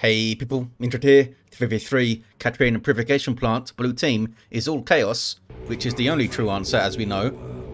Hey people, Intro here. 3v3 Techmarine Purification Plant, blue team, is all chaos, which is the only true answer as we know.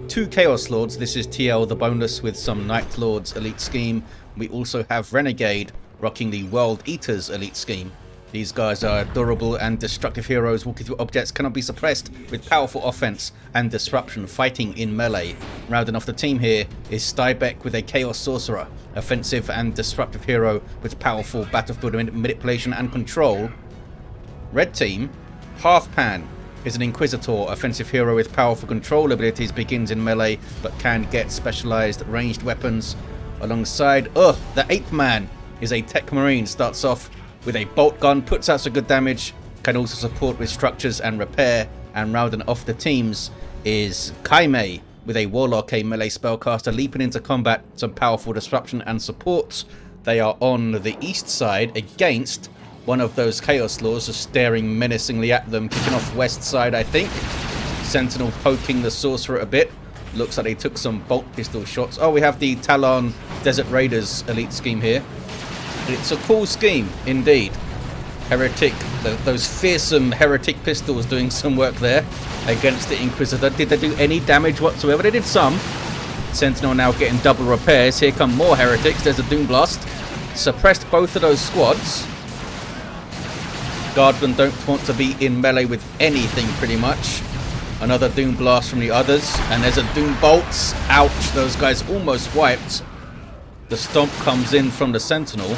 2 Chaos Lords, this is TL the Boneless with some Night Lords elite scheme. We also have Renegade rocking the World Eaters elite scheme. These guys are durable and destructive heroes walking through objects, cannot be suppressed, with powerful offense and disruption, fighting in melee. Rounding off the team here is Stybek with a Chaos Sorcerer, offensive and disruptive hero with powerful battlefield manipulation and control. Red team, HalfPan is an Inquisitor, offensive hero with powerful control abilities, begins in melee but can get specialized ranged weapons. Alongside, the Apeman is a Techmarine, starts off with a bolt gun, puts out some good damage, can also support with structures and repair. And rounding off the teams is Kaimei with a Warlock, a melee spellcaster, leaping into combat, some powerful disruption and support. They are on the east side against one of those Chaos Lords, just staring menacingly at them, kicking off west side I think. Sentinel poking the Sorcerer a bit. Looks like they took some bolt pistol shots. Oh, we have the Talon Desert Raiders elite scheme here. It's a cool scheme, indeed. Heretic, those fearsome Heretic pistols doing some work there against the Inquisitor. Did they do any damage whatsoever? They did some. Sentinel now getting double repairs. Here come more Heretics. There's a Doom Blast. Suppressed both of those squads. Guardsmen don't want to be in melee with anything pretty much. Another Doom Blast from the others. And there's a Doom Bolts. Ouch, those guys almost wiped. The stomp comes in from the Sentinel,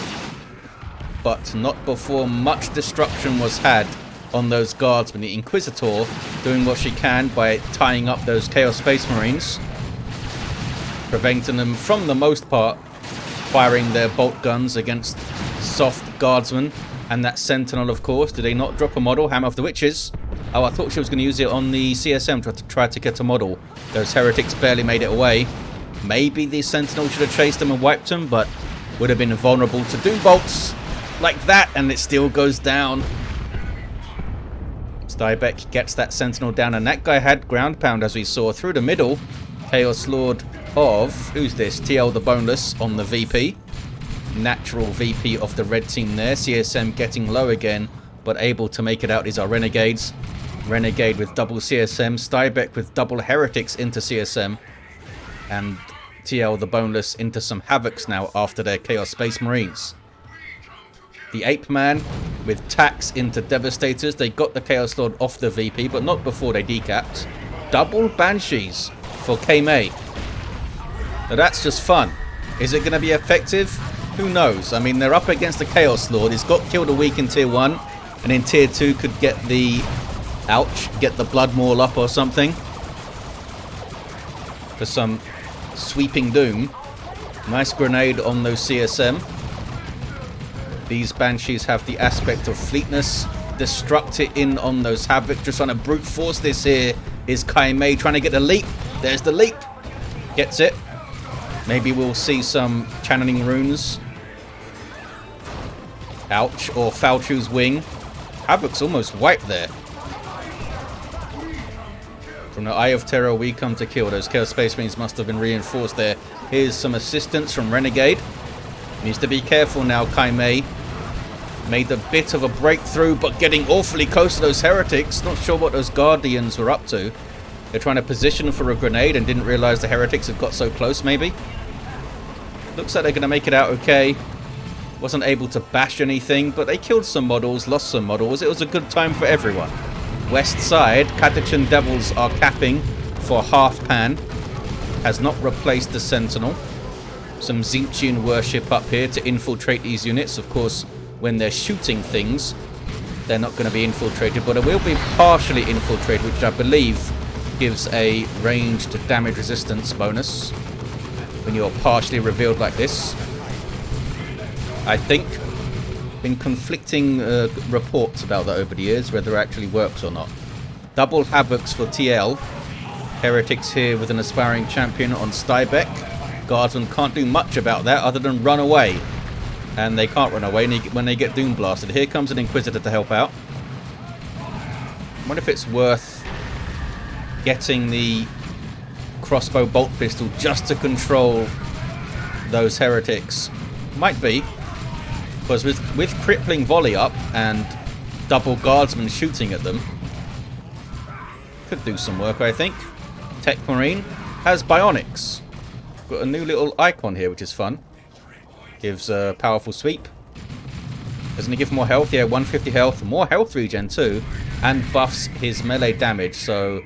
but not before much destruction was had on those guardsmen. The Inquisitor doing what she can by tying up those Chaos Space Marines, preventing them from the most part firing their bolt guns against soft guardsmen. And that Sentinel, of course, did they not drop a model? Hammer of the Witches. Oh, I thought she was going to use it on the CSM to try to get a model. Those Heretics barely made it away. Maybe the Sentinel should have chased them and wiped them, but would have been vulnerable to Doom Bolts like that, and it still goes down. Stybek gets that Sentinel down, and that guy had ground pound, as we saw, through the middle. Chaos Lord of, who's this? TL the Boneless on the VP. Natural VP of the red team there. CSM getting low again, but able to make it out. These are Renegades. Renegade with double CSM. Stybek with double Heretics into CSM. And TL the Boneless into some Havocs now after their Chaos Space Marines. The Apeman with tax into Devastators. They got the Chaos Lord off the VP, but not before they decapped. Double Banshees for kaimei. Now that's just fun. Is it going to be effective? Who knows? I mean, they're up against the Chaos Lord. He's got killed a week in Tier 1, and in Tier 2 could get the... ouch, get the Blood Maul up or something. For some sweeping doom. Nice grenade on those CSM. These Banshees have the aspect of fleetness. Destruct it in on those Havoc. Just trying to brute force this here is kaimei trying to get the leap. There's the leap. Gets it. Maybe we'll see some channeling runes. Ouch. Or Falchu's wing. Havoc's almost wiped there. From the Eye of Terror we come to kill. Those Chaos Space Marines must have been reinforced there. Here's some assistance from Renegade. Needs to be careful now, kaimei. Made a bit of a breakthrough, but getting awfully close to those Heretics. Not sure what those Guardians were up to. They're trying to position for a grenade and didn't realize the Heretics had got so close, maybe. Looks like they're going to make it out okay. Wasn't able to bash anything, but they killed some models, lost some models. It was a good time for everyone. West side, Catachan Devils are capping for HalfPan. Has not replaced the Sentinel. Some Tzeentchian worship up here to infiltrate these units. Of course, when they're shooting things, they're not going to be infiltrated, but it will be partially infiltrated, which I believe gives a ranged damage resistance bonus when you're partially revealed like this. I think. Been conflicting reports about that over the years, whether it actually works or not. Double Havocs for TL. Heretics here with an aspiring champion on Stybek. Guardsmen can't do much about that other than run away. And they can't run away when they get Doom Blasted. Here comes an Inquisitor to help out. I wonder if it's worth getting the crossbow bolt pistol just to control those Heretics. Might be. Because with crippling volley up and double guardsman shooting at them, could do some work, I think. Techmarine has bionics. Got a new little icon here, which is fun. Gives a powerful sweep. Doesn't he give more health? Yeah, 150 health. More health regen too. And buffs his melee damage. So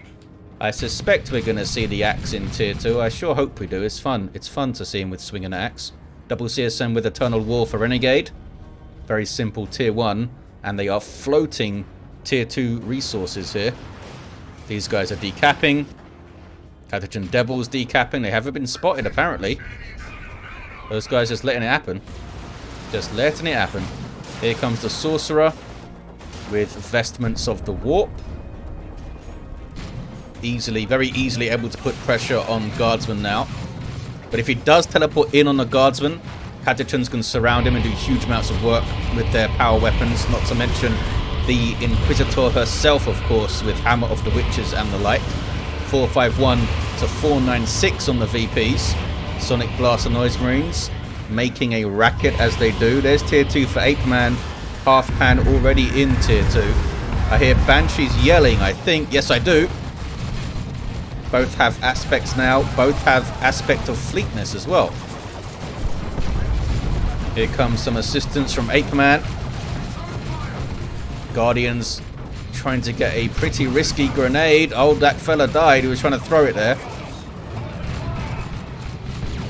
I suspect we're going to see the axe in tier 2. I sure hope we do. It's fun. It's fun to see him with swing and axe. Double CSM with Eternal War for Renegade. Very simple tier 1. And they are floating tier 2 resources here. These guys are decapping. Catachan Devils decapping. They haven't been spotted apparently. Those guys just letting it happen. Just letting it happen. Here comes the Sorcerer with Vestments of the Warp. Very easily able to put pressure on Guardsman now. But if he does teleport in on the Guardsman, Catachans can surround him and do huge amounts of work with their power weapons. Not to mention the Inquisitor herself, of course, with Hammer of the Witches and the like. 451 to 496 on the VPs. Sonic Blast and Noise Marines making a racket as they do. There's tier 2 for Apeman. HalfPan already in tier 2. I hear Banshees yelling, I think. Yes, I do. Both have aspects now. Both have aspect of fleetness as well. Here comes some assistance from Apeman. Guardians trying to get a pretty risky grenade. Oh, that fella died. He was trying to throw it there.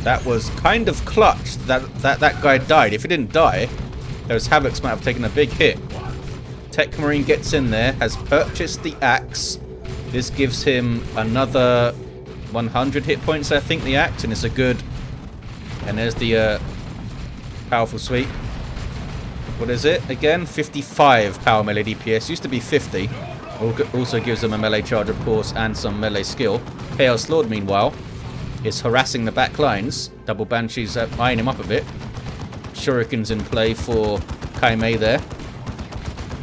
That was kind of clutch that guy died. If he didn't die, those Havocs might have taken a big hit. Techmarine gets in there, has purchased the axe. This gives him another 100 hit points, I think, the axe, and it's a good... And there's the powerful sweep. What is it? Again, 55 power melee DPS. Used to be 50. Also gives them a melee charge, of course, and some melee skill. Chaos Lord, meanwhile, is harassing the back lines. Double Banshees eyeing him up a bit. Shuriken's in play for Kaimei there.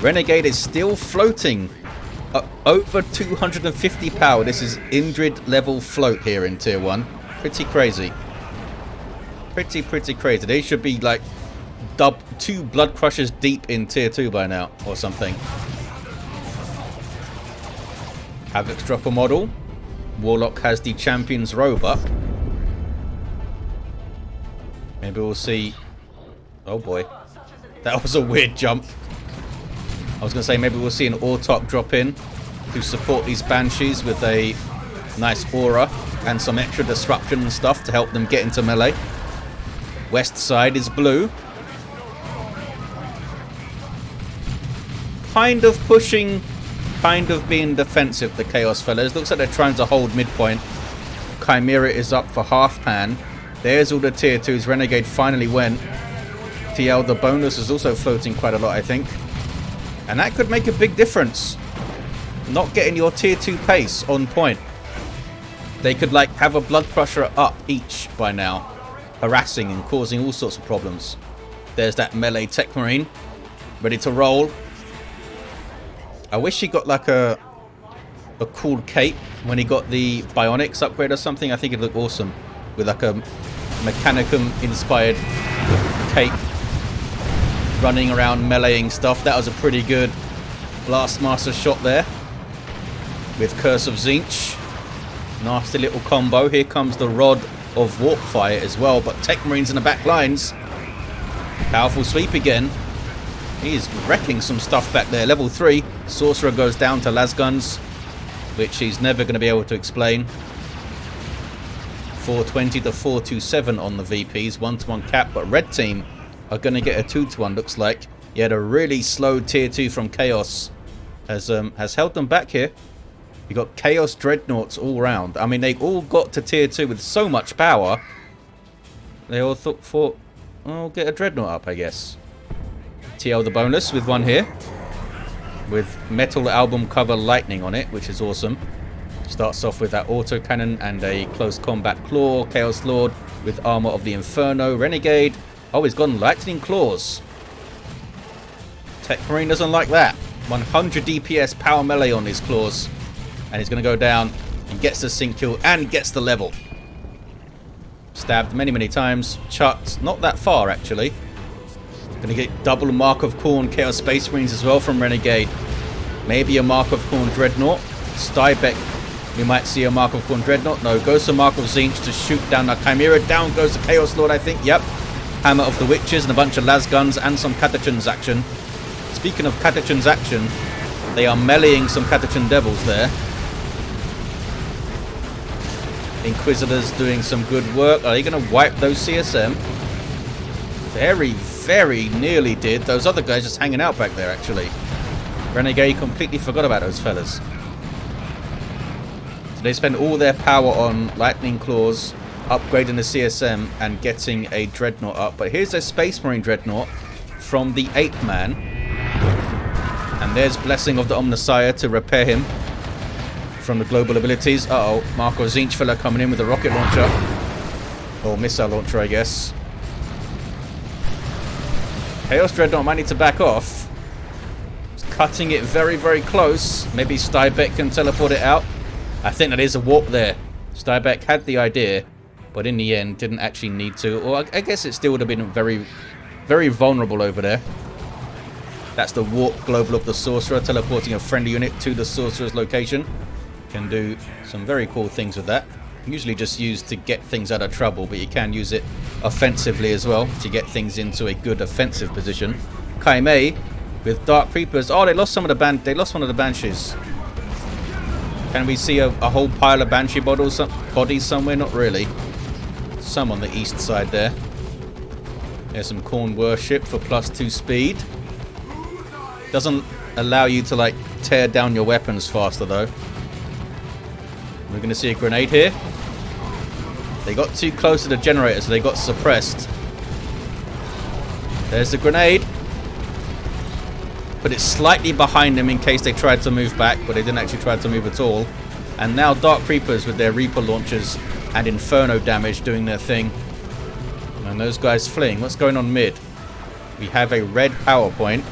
Renegade is still floating. Over 250 power. This is Indrid level float here in tier 1. Pretty crazy. Pretty crazy. They should be like 2 Blood Crushers deep in tier 2 by now or something. Havoc's drop a model. Warlock has the Champion's robe up. Maybe we'll see... Oh boy. That was a weird jump. I was going to say maybe we'll see an Autarch drop in to support these Banshees with a nice aura and some extra disruption and stuff to help them get into melee. West side is blue. Kind of pushing, kind of being defensive, the Chaos fellas. Looks like they're trying to hold midpoint. Chimera is up for HalfPan. There's all the tier 2s. Renegade finally went. TL, the bonus, is also floating quite a lot, I think. And that could make a big difference. Not getting your tier 2 pace on point. They could like have a Blood Crusher up each by now. Harassing and causing all sorts of problems. There's that melee Techmarine. Ready to roll. I wish he got like a cool cape when he got the Bionics upgrade or something. I think it'd look awesome. With like a Mechanicum inspired cape. Running around meleeing stuff. That was a pretty good Blastmaster shot there. With Curse of Tzeentch. Nasty little combo. Here comes the Rod of Warpfire as well. But Techmarine's in the back lines. Powerful sweep again. He's wrecking some stuff back there. Level 3. Sorcerer goes down to Lasguns, which he's never going to be able to explain. 420 to 427 on the VPs. 1-to-1 cap. But red team are going to get a 2-to-1, looks like. He had a really slow tier 2 from Chaos. Has held them back here. You got Chaos Dreadnoughts all round. I mean, they all got to tier 2 with so much power. They all thought, oh, get a Dreadnought up, I guess. TL the bonus with one here. With metal album cover lightning on it, which is awesome. Starts off with that autocannon and a close combat claw. Chaos Lord with armor of the Inferno. Renegade. Oh, he's gone lightning claws. Techmarine doesn't like that. 100 DPS power melee on his claws. And he's going to go down and gets the sync kill and gets the level. Stabbed many times. Chucked not that far, actually. Gonna get double Mark of Khorne Chaos Space Marines as well from Renegade. Maybe a Mark of Khorne Dreadnought. Stybek, we might see a Mark of Khorne Dreadnought. No, goes to Mark of Tzeentch to shoot down the Chimera. Down goes the Chaos Lord, I think. Yep. Hammer of the Witches and a bunch of las guns and some Catachans action. Speaking of Catachans action, they are meleeing some Catachan Devils there. Inquisitors doing some good work. Are they going to wipe those CSM? Very, very nearly did. Those other guys just hanging out back there, actually. Renegade completely forgot about those fellas. So they spend all their power on Lightning Claws, upgrading the CSM and getting a Dreadnought up. But here's a Space Marine Dreadnought from the Apeman. And there's Blessing of the Omnissiah to repair him from the global abilities. Uh-oh, Mark of Tzeentch fella coming in with a rocket launcher. Or missile launcher, I guess. Chaos Dreadnought might need to back off. It's cutting it very, very close. Maybe Stybek can teleport it out. I think that is a warp there. Stybek had the idea, but in the end didn't actually need to. Or I guess it still would have been very, very vulnerable over there. That's the warp global of the Sorcerer, teleporting a friendly unit to the Sorcerer's location. Can do some very cool things with that. Usually just used to get things out of trouble, but you can use it offensively as well to get things into a good offensive position. Kaimei with Dark Creepers. Oh, they lost some of the they lost one of the Banshees. Can we see a whole pile of Banshee bodies somewhere? Not really. Some on the east side there. There's some Khorne Worship for +2 speed. Doesn't allow you to like tear down your weapons faster though. We're going to see a grenade here. They got too close to the generator, so they got suppressed. There's the grenade. Put it slightly behind them in case they tried to move back, but they didn't actually try to move at all. And now Dark Creepers with their Reaper launchers and Inferno damage doing their thing. And those guys fleeing. What's going on mid? We have a red power point.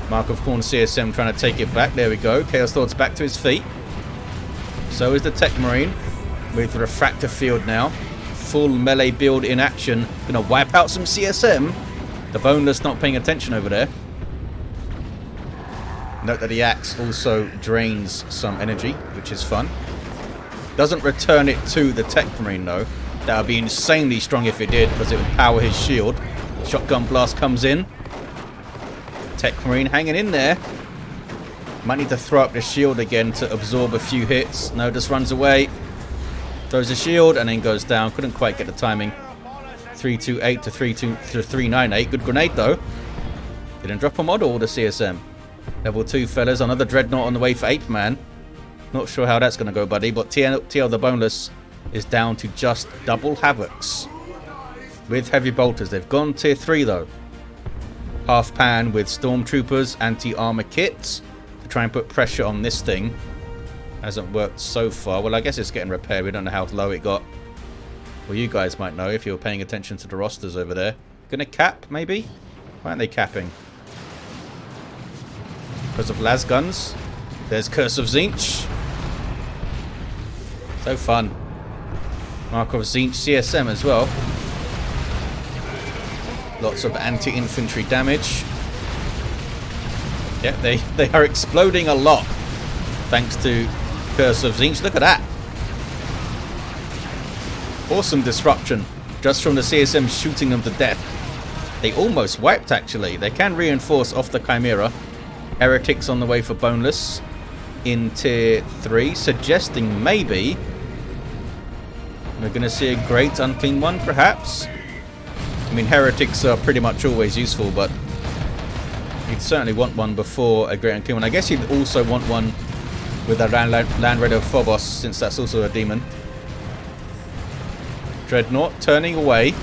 Mark of Khorne CSM trying to take it back. There we go. Chaos Lord's back to his feet. So is the Techmarine with Refractor Field now. Full melee build in action. Gonna wipe out some CSM. The Boneless not paying attention over there. Note that the axe also drains some energy, which is fun. Doesn't return it to the Techmarine though. That would be insanely strong if it did, because it would power his shield. Shotgun blast comes in. Techmarine hanging in there. Might need to throw up the shield again to absorb a few hits. No, just runs away. Throws the shield and then goes down. Couldn't quite get the timing. 328 to 398. Good grenade though. Didn't drop a model or the CSM. Level 2 fellas. Another Dreadnought on the way for Apeman. Not sure how that's going to go, buddy. But TL the Boneless is down to just double Havocs. With Heavy Bolters. They've gone tier 3 though. HalfPan with Stormtroopers. Anti-armor kits. To try and put pressure on this thing. Hasn't worked so far. Well, I guess it's getting repaired. We don't know how low it got. Well, you guys might know if you're paying attention to the rosters over there. Gonna cap, maybe? Why aren't they capping? Because of las guns. There's Curse of Tzeentch. So fun. Mark of Tzeentch CSM as well. Lots of anti-infantry damage. Yeah, they are exploding a lot. Thanks to Curse of Tzeentch. Look at that. Awesome disruption. Just from the CSM shooting them to death. They almost wiped, actually. They can reinforce off the Chimera. Heretics on the way for Boneless in tier 3. Suggesting maybe we're going to see a Great Unclean One, perhaps. I mean, Heretics are pretty much always useful, but you'd certainly want one before a Great Unclean One. I guess you'd also want one with a Land Raider Phobos, since that's also a demon. Dreadnought turning away.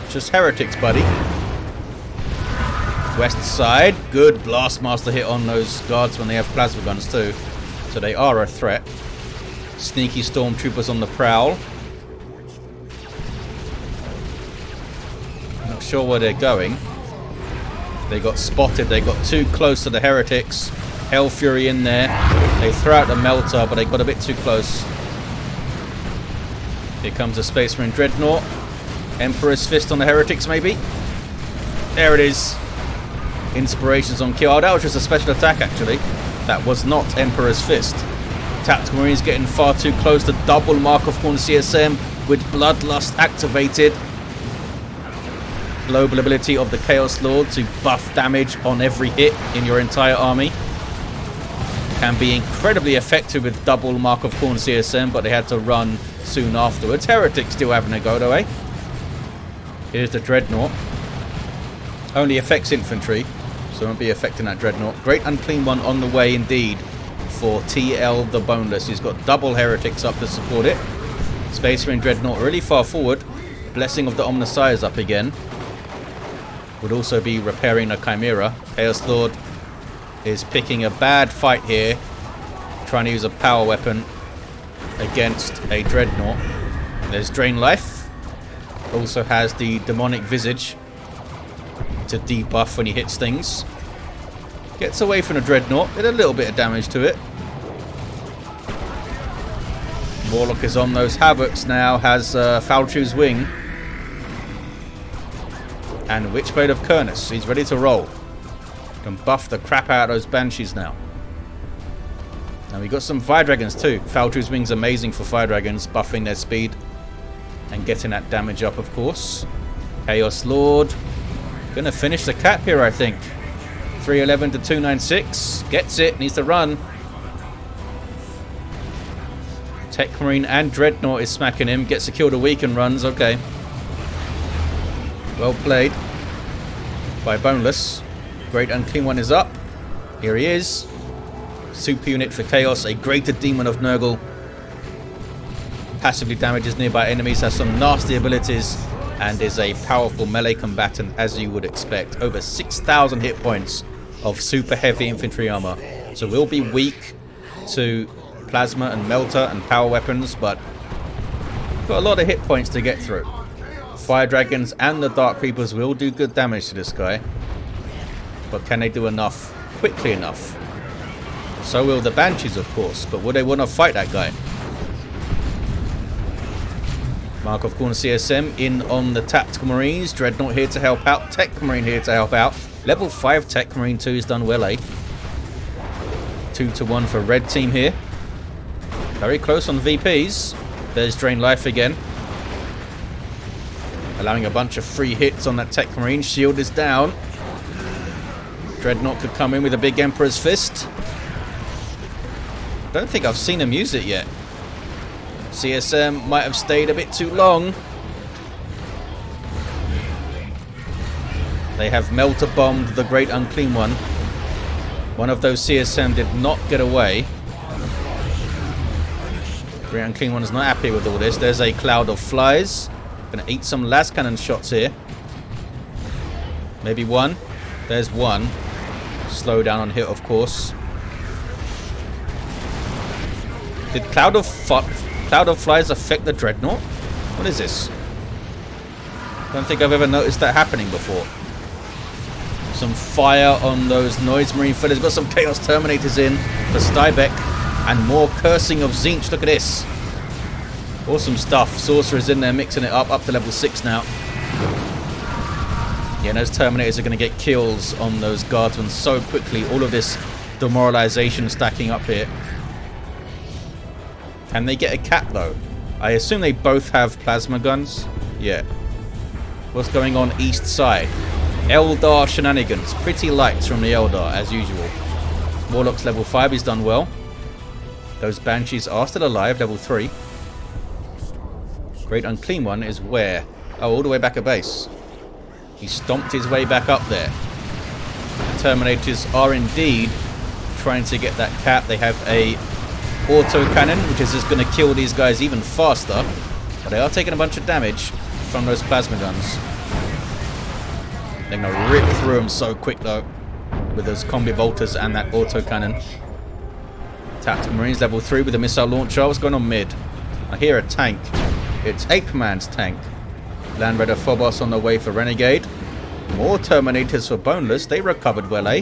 Just Heretics, buddy. West side. Good Blastmaster hit on those guards when they have plasma guns too. So they are a threat. Sneaky Stormtroopers on the prowl. Not sure where they're going. They got spotted. They got too close to the Heretics. Hell Fury in there. They throw out the Melter, but they got a bit too close. Here comes a Space Marine Dreadnought. Emperor's Fist on the Heretics, maybe. There it is. Inspirations on kill. Oh, that was just a special attack, actually. That was not Emperor's Fist. Tactical Marines getting far too close to double Mark of Horn CSM with Bloodlust activated. Global ability of the Chaos Lord to buff damage on every hit in your entire army. Can be incredibly effective with double Mark of Horn CSM, but they had to run soon afterwards. Heretics still having a go though, eh? Here's the Dreadnought. Only affects infantry, so won't be affecting that Dreadnought. Great Unclean One on the way indeed for TL the Boneless. He's got double Heretics up to support it. Space Marine Dreadnought really far forward. Blessing of the Omnissiahs up again. Would also be repairing a Chimera. Chaos Lord is picking a bad fight here. Trying to use a power weapon against a Dreadnought. There's Drain Life. Also has the Demonic Visage to debuff when he hits things. Gets away from the Dreadnought. Did a little bit of damage to it. Warlock is on those Havocs now. Has Falchu's Wing. And Witchblade of Kernus. He's ready to roll. Can buff the crap out of those Banshees now. And we got some Fire Dragons too. Falchu's Wing's amazing for Fire Dragons, buffing their speed and getting that damage up, of course. Chaos Lord. Gonna finish the cap here, I think. 311 to 296. Gets it. Needs to run. Techmarine and Dreadnought is smacking him. Gets a kill to weaken runs. Okay. Well played by Boneless. Great Unclean One is up. Here he is. Super unit for Chaos. A Greater Demon of Nurgle. Passively damages nearby enemies. Has some nasty abilities. And is a powerful melee combatant, as you would expect. Over 6,000 hit points of super heavy infantry armor. So we'll be weak to plasma and melter and power weapons, but got a lot of hit points to get through. Fire Dragons and the Dark Creepers will do good damage to this guy. But can they do enough quickly enough? So will the Banshees, of course. But would they want to fight that guy? Mark of Corner CSM in on the Tactical Marines. Dreadnought here to help out. Techmarine here to help out. Level 5 Techmarine 2 is done well, eh? 2 to 1 for red team here. Very close on VPs. There's Drain Life again. Allowing a bunch of free hits on that Techmarine. Shield is down. Dreadnought could come in with a big Emperor's Fist. Don't think I've seen him use it yet. CSM might have stayed a bit too long. They have Melter Bombed the Great Unclean One. One of those CSM did not get away. Great Unclean One is not happy with all this. There's a Cloud of Flies. Gonna eat some las cannon shots here. Maybe one. There's one. Slow down on hit, of course. Did Cloud of Flies affect the Dreadnought? What is this? Don't think I've ever noticed that happening before. Some fire on those Noise Marine fillers. Got some Chaos Terminators in for Stybek. And more Cursing of Tzeentch. Look at this. Awesome stuff. Sorcerer's in there mixing it up to level 6 now. Yeah, and those Terminators are going to get kills on those Guardsmen so quickly. All of this demoralization stacking up here. Can they get a cap though? I assume they both have plasma guns. Yeah. What's going on east side? Eldar shenanigans. Pretty lights from the Eldar as usual. Warlock's level 5. He's done well. Those Banshees are still alive. Level 3. Great Unclean One is where? Oh, all the way back at base. He stomped his way back up there. Terminators are indeed trying to get that cap. They have a auto cannon, which is just going to kill these guys even faster. But they are taking a bunch of damage from those plasma guns. They're going to rip through them so quick, though, with those combi bolters and that auto cannon. Tactical Marines level 3 with a missile launcher. What's going on mid? I hear a tank. It's Apeman's tank. Land Raider Phobos on the way for Renegade. More Terminators for Boneless. They recovered well, eh?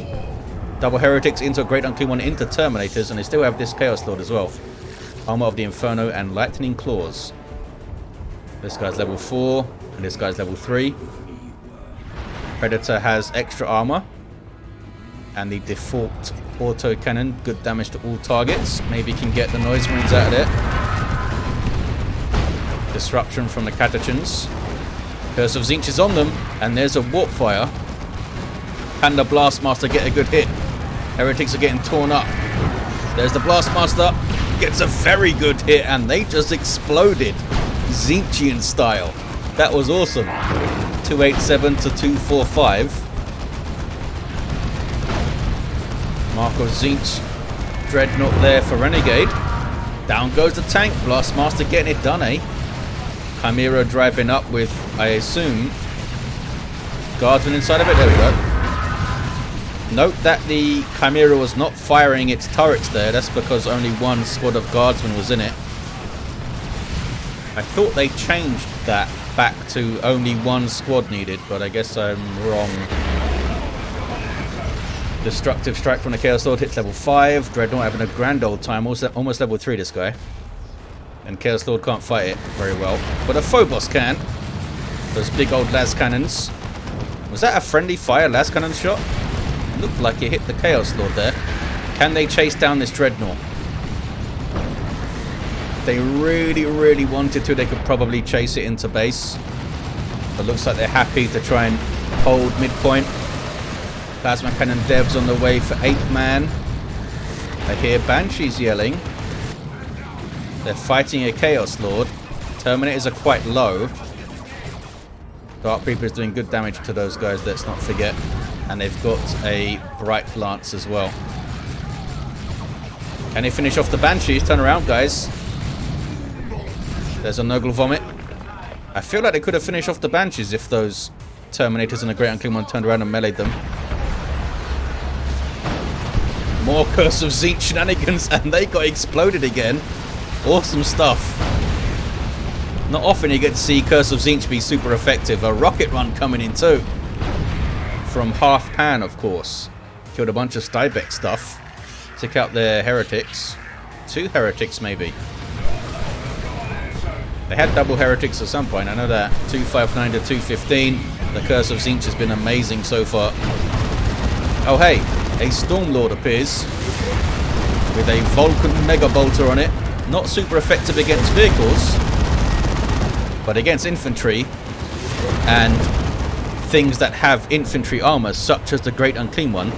Double Heretics into a Great Unclean One into Terminators, and they still have this Chaos Lord as well. Armor of the Inferno and Lightning Claws. This guy's level 4, and this guy's level 3. Predator has extra armor. And the default auto cannon, good damage to all targets. Maybe can get the noise marines out of there. Disruption from the Catachans. Curse of Tzeentch is on them, and there's a warp fire. Can the Blastmaster get a good hit? Heretics are getting torn up. There's the Blastmaster, gets a very good hit, and they just exploded, Tzeentchian style. That was awesome. 287 to 245. Marco Tzeentch, Dreadnought there for Renegade. Down goes the tank. Blastmaster getting it done, eh? Chimera driving up with, I assume, Guardsmen inside of it. There we go. Note that the Chimera was not firing its turrets there. That's because only one squad of Guardsmen was in it. I thought they changed that back to only one squad needed, but I guess I'm wrong. Destructive strike from the Chaos Lord hits level 5. Dreadnought having a grand old time. Almost level 3 this guy. And Chaos Lord can't fight it very well. But a Phobos can. Those big old las cannons. Was that a friendly fire las cannon shot? Looked like it hit the Chaos Lord there. Can they chase down this Dreadnought? If they really, really wanted to, they could probably chase it into base. But looks like they're happy to try and hold midpoint. Plasma Cannon devs on the way for Apeman. I hear Banshees yelling. They're fighting a Chaos Lord. Terminators are quite low. Dark Reaper is doing good damage to those guys, let's not forget. And they've got a Bright Lance as well. Can they finish off the Banshees? Turn around, guys. There's a Nurgle Vomit. I feel like they could have finished off the Banshees if those Terminators and the Great Unclean One turned around and meleeed them. More Curse of Tzeentch shenanigans, and they got exploded again. Awesome stuff. Not often you get to see Curse of Tzeentch be super effective. A rocket run coming in too. From HalfPan, of course. Killed a bunch of Stybek stuff. Took out their heretics. 2 heretics, maybe. They had double heretics at some point, I know that. 259 to 215. The Curse of Tzeentch has been amazing so far. Oh, hey. A Stormlord appears. With a Vulcan Mega Bolter on it. Not super effective against vehicles, but against infantry and things that have infantry armor, such as the Great Unclean One,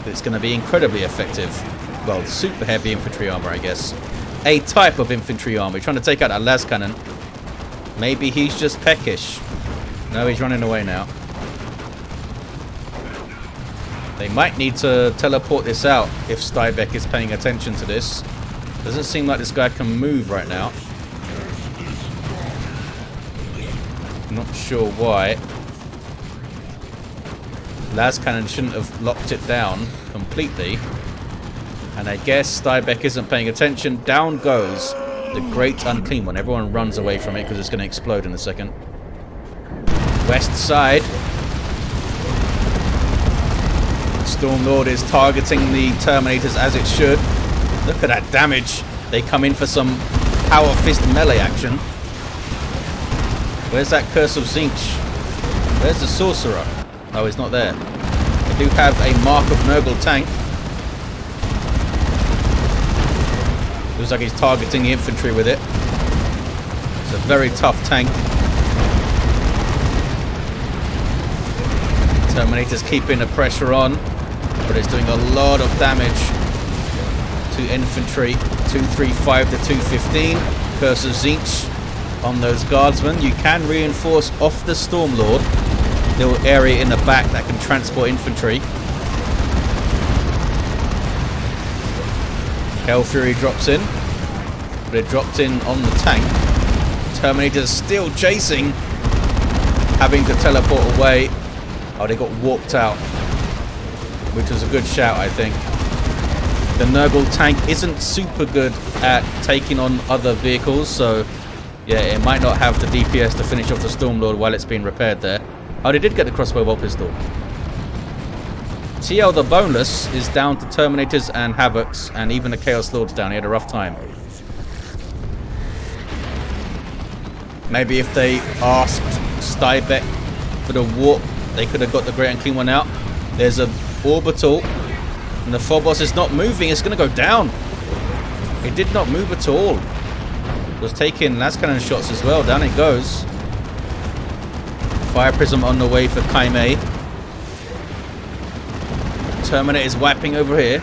it's going to be incredibly effective. Well, super heavy infantry armor, I guess. A type of infantry armor. Trying to take out a las cannon. Maybe he's just peckish. No, he's running away now. They might need to teleport this out if Stybek is paying attention to this. Doesn't seem like this guy can move right now. Not sure why. Las Cannon shouldn't have locked it down completely. And I guess Stybek isn't paying attention. Down goes the Great Unclean One. Everyone runs away from it because it's going to explode in a second. West side. Stormlord is targeting the Terminators as it should. Look at that damage. They come in for some Power Fist melee action. Where's that Curse of Tzeentch? Where's the Sorcerer? Oh, he's not there. They do have a Mark of Nurgle tank. Looks like he's targeting the infantry with it. It's a very tough tank. Terminator's keeping the pressure on, but it's doing a lot of damage to infantry. 235 to 215. Curse of Tzeentch on those guardsmen. You can reinforce off the Stormlord. Little area in the back that can transport infantry. Hell Fury drops in, but it dropped in on the tank. Terminator's still chasing, having to teleport away. Oh, they got warped out, which was a good shout, I think. The Nurgle tank isn't super good at taking on other vehicles, so yeah, it might not have the DPS to finish off the Stormlord while it's being repaired there. Oh, they did get the crossbow bolt pistol. TL the Boneless is down to Terminators and Havocs, and even the Chaos Lord's down. He had a rough time. Maybe if they asked Stybek for the warp They could have got the Great Unclean One out. There's a orbital. And the Phobos is not moving. It's going to go down. It did not move at all. It was taking las cannon shots as well. Down it goes. Fire Prism on the way for Kaimei. Terminator is wiping over here.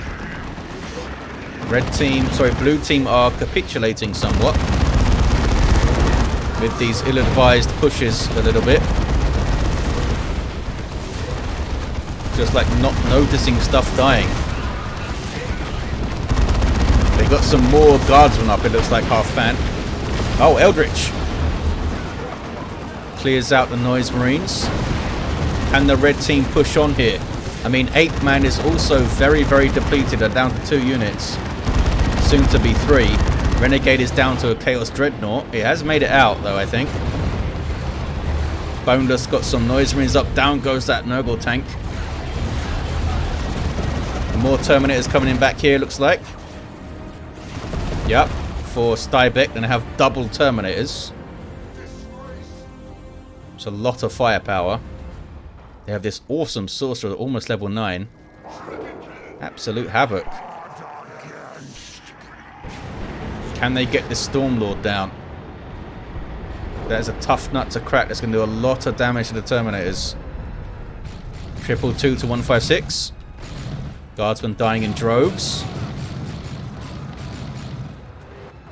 Blue team are capitulating somewhat with these ill-advised pushes a little bit. Just like not noticing stuff dying. They got some more guardsmen up, it looks like, HalfPan. Oh, Eldritch clears out the Noise Marines. Can the red team push on here? I mean, Apeman is also very, very depleted. They're down to 2 units. Soon to be 3. Renegade is down to a Chaos Dreadnought. It has made it out, though, I think. Boneless got some Noise Marines up. Down goes that Nurgle tank. More Terminators coming in back here, looks like. Yep. For Stybek, then I have double Terminators. It's a lot of firepower. They have this awesome Sorcerer, almost level 9. Absolute havoc. Can they get this Stormlord down? That is a tough nut to crack. That's going to do a lot of damage to the Terminators. 222 to 156. Guardsmen dying in droves.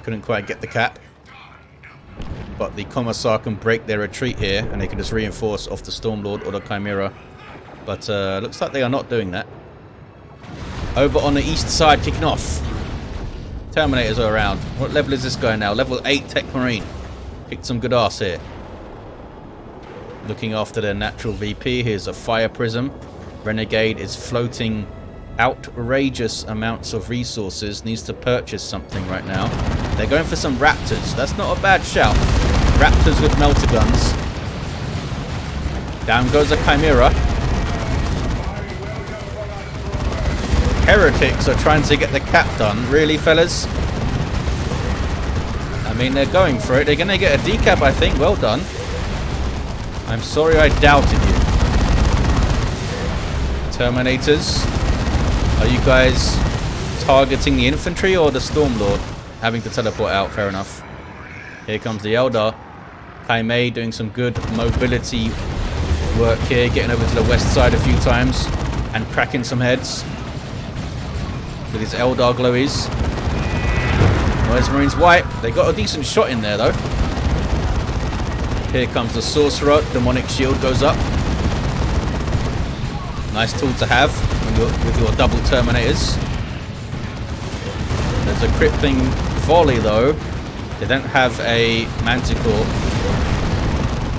Couldn't quite get the cap. But the Commissar can break their retreat here, and they can just reinforce off the Stormlord or the Chimera. But looks like they are not doing that. Over on the east side, kicking off. Terminators are around. What level is this guy now? Level 8 Techmarine. Kicked some good ass here. Looking after their natural VP. Here's a Fire Prism. Renegade is floating outrageous amounts of resources. Needs to purchase something right now. They're going for some Raptors. That's not a bad shout. Raptors with melter guns. Down goes a Chimera. Heretics are trying to get the cap done. Really, fellas? I mean, they're going for it. They're going to get a decap, I think. Well done. I'm sorry I doubted you. Terminators. Are you guys targeting the infantry or the Stormlord? Having to teleport out, fair enough. Here comes the Eldar. Kaimei doing some good mobility work here, getting over to the west side a few times and cracking some heads with his Eldar glowies. Noise Marines wipe. They got a decent shot in there though. Here comes the Sorcerer. Demonic Shield goes up. Nice tool to have with your double Terminators. There's a crippling volley though. They don't have a Manticore.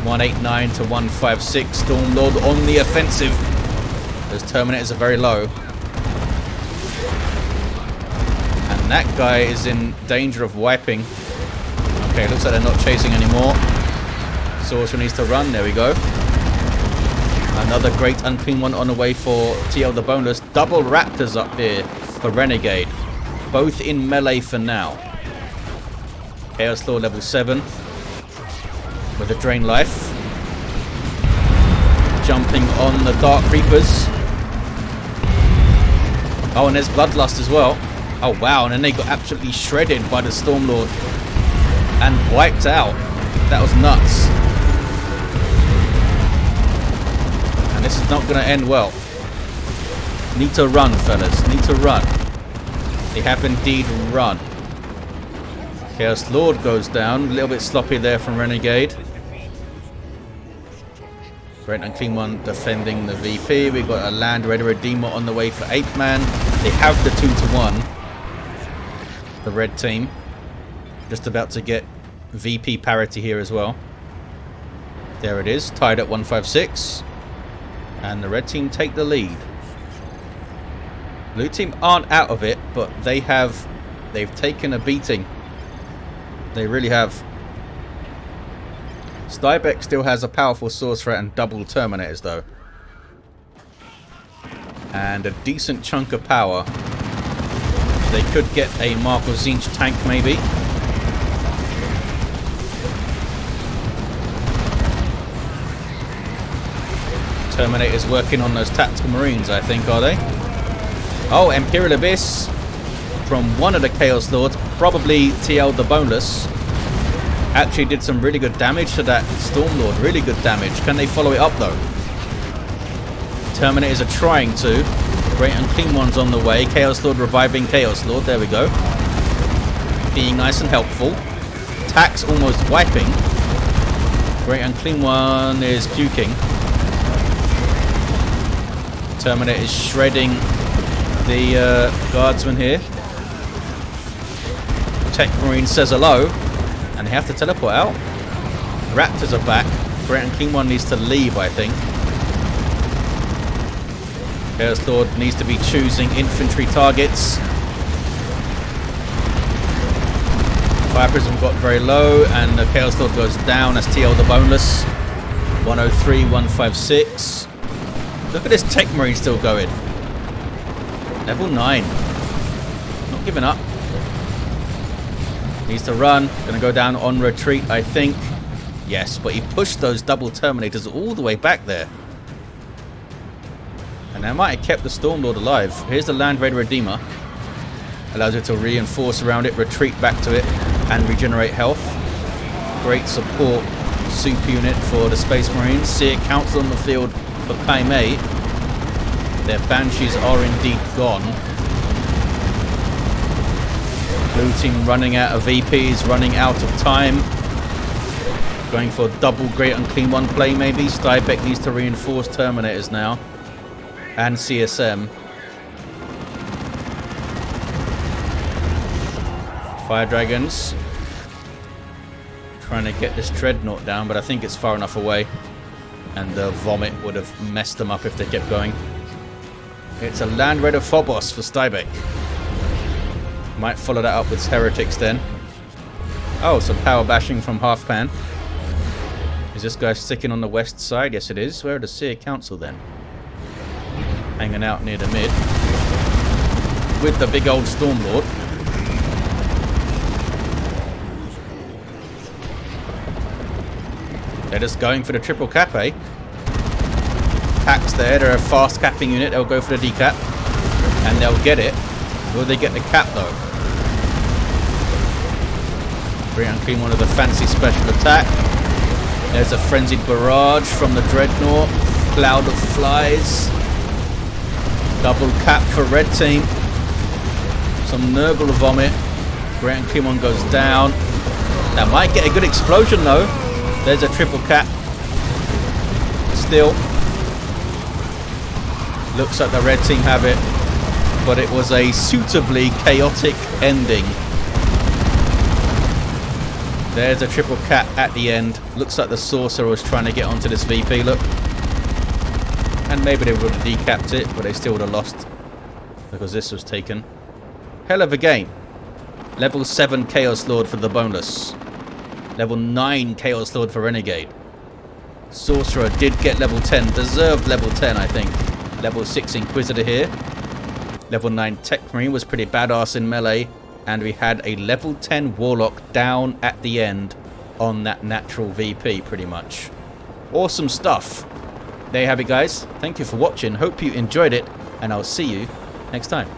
189 to 156. Stormlord on the offensive. Those Terminators are very low. And that guy is in danger of wiping. Okay, looks like they're not chasing anymore. Sorcerer needs to run. There we go. Another great unclean one on the way for TL the Boneless. Double Raptors up here for Renegade. Both in melee for now. Chaos Lord level 7. With a Drain Life. Jumping on the Dark Reapers. Oh, and there's Bloodlust as well. Oh, wow. And then they got absolutely shredded by the Stormlord. And wiped out. That was nuts. And this is not going to end well. Need to run, fellas. Need to run. They have indeed run. Chaos Lord goes down. A little bit sloppy there from Renegade. Great Unclean One defending the VP. We've got a Land Raider Redeemer on the way for Apeman. They have the 2-to-1. The red team. Just about to get VP parity here as well. There it is. Tied at 156. And the red team take the lead. Blue team aren't out of it, but they've taken a beating. They really have. Stybek still has a powerful Sorcerer and double Terminators though. And a decent chunk of power. They could get a Marco Zinch tank maybe. Terminator's working on those tactical marines, I think, are they? Oh, Imperial Abyss from one of the Chaos Lords, probably TL the Boneless. Actually did some really good damage to that Storm Lord. Really good damage. Can they follow it up, though? Terminators are trying to. Great Unclean One's on the way. Chaos Lord reviving Chaos Lord. There we go. Being nice and helpful. Tax almost wiping. Great Unclean One is puking. Terminator is shredding the guardsman here. Techmarine says hello. And they have to teleport out. Raptors are back. Great Unclean One needs to leave, I think. Chaos Lord needs to be choosing infantry targets. Fire Prism got very low, and the Chaos Lord goes down as TL the Boneless. 103, 156. Look at this Techmarine still going. Level 9. Not giving up. Needs to run. Gonna go down on retreat, I think. Yes, but he pushed those double Terminators all the way back there. And that might have kept the Stormlord alive. Here's the Land Raider Redeemer. Allows it to reinforce around it, retreat back to it, and regenerate health. Great support super unit for the Space Marines. See it Council on the field for kaimei. Their Banshees are indeed gone. Blue team running out of VPs, running out of time. Going for double Great Unclean One play maybe. Stybek needs to reinforce Terminators now. And CSM. Fire Dragons. Trying to get this Dreadnought down, but I think it's far enough away. And the Vomit would have messed them up if they kept going. It's a Land Raider Phobos for Stybek. Might follow that up with Heretics then. Oh, some power bashing from HalfPan. Is this guy sticking on the west side? Yes, it is. Where are the Seer Council then? Hanging out near the mid. With the big old Stormlord. They're just going for the triple cap, eh? Packs there. They're a fast capping unit. They'll go for the decap. And they'll get it. Will they get the cap, though? Great Unclean One with a fancy special attack. There's a Frenzied Barrage from the Dreadnought. Cloud of Flies. Double cap for red team. Some Nurgle Vomit. Great Unclean One goes down. That might get a good explosion, though. There's a triple cap. Still. Looks like the red team have it. But it was a suitably chaotic ending. There's a triple cap at the end. Looks like the Sorcerer was trying to get onto this VP, look. And maybe they would have decapped it, but they still would have lost. Because this was taken. Hell of a game. Level 7 Chaos Lord for the Boneless. Level 9 Chaos Lord for Renegade. Sorcerer did get level 10. Deserved level 10, I think. Level 6 Inquisitor here. Level 9 Techmarine was pretty badass in melee. And we had a level 10 Warlock down at the end on that natural VP, pretty much. Awesome stuff. There you have it, guys. Thank you for watching. Hope you enjoyed it. And I'll see you next time.